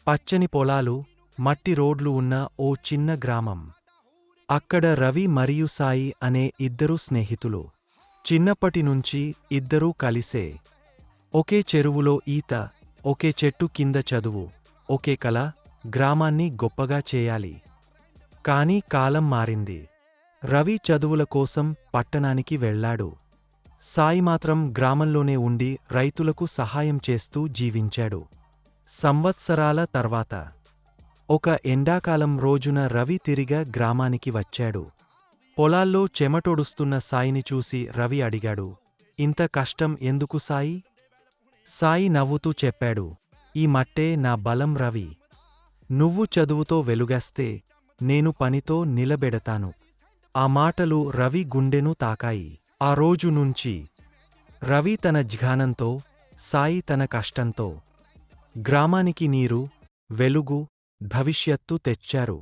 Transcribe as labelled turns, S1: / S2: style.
S1: పచ్చని పొలాలు, మట్టి రోడ్లు ఉన్న ఓ చిన్న గ్రామం. అక్కడ రవి మరియు సాయి అనే ఇద్దరు స్నేహితులు. చిన్నప్పటినుంచి ఇద్దరూ కలిసే. ఒకే చెరువులో ఈత, ఒకే చెట్టు కింద చదువు, ఒకే కల, గ్రామాన్ని గొప్పగా చేయాలి. కానీ కాలం మారింది. రవి చదువుల కోసం పట్టణానికి వెళ్ళాడు. సాయి మాత్రం గ్రామంలోనే ఉండి రైతులకు సహాయం చేస్తూ జీవించాడు. సంవత్సరాల తర్వాత ఒక ఎండాకాలం రోజున రవి తిరిగా గ్రామానికి వచ్చాడు. పొలాల్లో చెమటొడుస్తున్న సాయిని చూసి రవి అడిగాడు, ఇంత కష్టం ఎందుకు సాయి? సాయి నవ్వుతూ చెప్పాడు, ఈ మట్టే నా బలం రవి. నువ్వు చదువుతో వెలుగస్తే నేను పనితో నిలబెడతాను. ఆ మాటలు రవి గుండెను తాకాయి. ఆ రోజు నుంచి రవి తన జ్ఞానంతో, సాయి తన కష్టంతో గ్రామానికి నీరు, వెలుగు, భవిష్యత్తు తెచ్చారు.